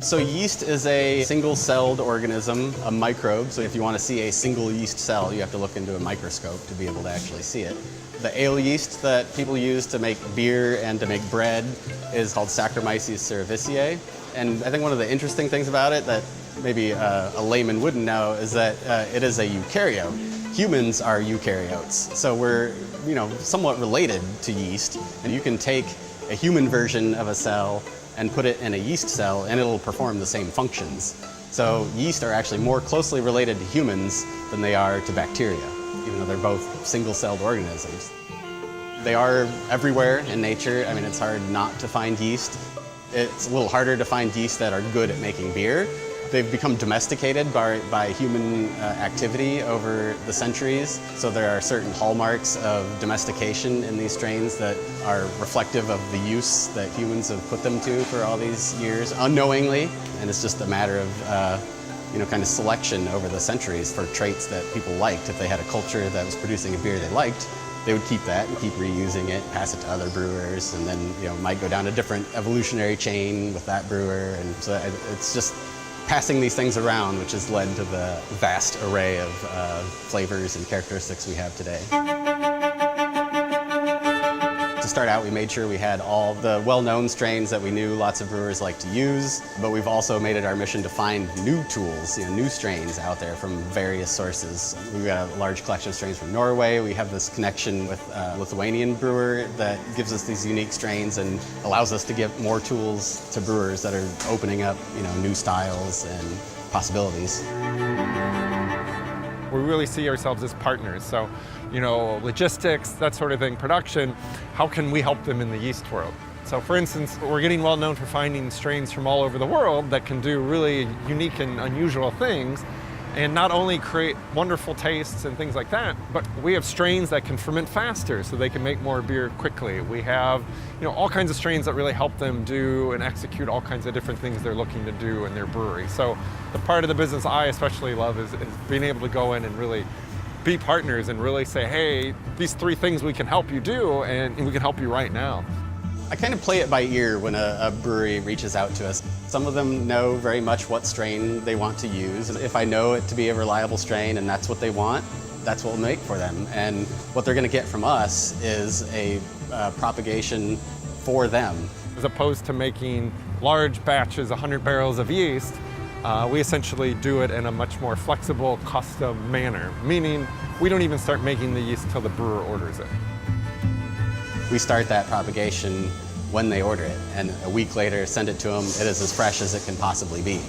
So yeast is a single-celled organism, a microbe. So if you want to see a single yeast cell, you have to look into a microscope to be able to actually see it. The ale yeast that people use to make beer and to make bread is called Saccharomyces cerevisiae. And I think one of the interesting things about it that maybe a layman wouldn't know is that it is a eukaryote. Humans are eukaryotes. So we're, somewhat related to yeast. And you can take a human version of a cell and put it in a yeast cell, and it'll perform the same functions. So yeast are actually more closely related to humans than they are to bacteria, even though they're both single-celled organisms. They are everywhere in nature. I mean, it's hard not to find yeast. It's a little harder to find yeast that are good at making beer. They've become domesticated by human activity over the centuries. So there are certain hallmarks of domestication in these strains that are reflective of the use that humans have put them to for all these years, unknowingly. And it's just a matter of, kind of selection over the centuries for traits that people liked. If they had a culture that was producing a beer they liked, they would keep that and keep reusing it, pass it to other brewers, and then, might go down a different evolutionary chain with that brewer. And so it's just passing these things around, which has led to the vast array of flavors and characteristics we have today. To start out, we made sure we had all the well-known strains that we knew lots of brewers like to use, but we've also made it our mission to find new tools, new strains out there from various sources. We've got a large collection of strains from Norway. We have this connection with a Lithuanian brewer that gives us these unique strains and allows us to give more tools to brewers that are opening up, new styles and possibilities. We really see ourselves as partners. So, logistics, that sort of thing, production, how can we help them in the yeast world? So for instance, we're getting well known for finding strains from all over the world that can do really unique and unusual things, and not only create wonderful tastes and things like that, but we have strains that can ferment faster so they can make more beer quickly. We have all kinds of strains that really help them do and execute all kinds of different things they're looking to do in their brewery. So the part of the business I especially love is being able to go in and really be partners and really say, hey, these 3 things we can help you do, and we can help you right now. I kind of play it by ear when a brewery reaches out to us. Some of them know very much what strain they want to use. If I know it to be a reliable strain and that's what they want, that's what we'll make for them. And what they're going to get from us is a propagation for them. As opposed to making large batches, 100 barrels of yeast, we essentially do it in a much more flexible, custom manner, meaning we don't even start making the yeast till the brewer orders it. We start that propagation when they order it, and a week later send it to them. It is as fresh as it can possibly be.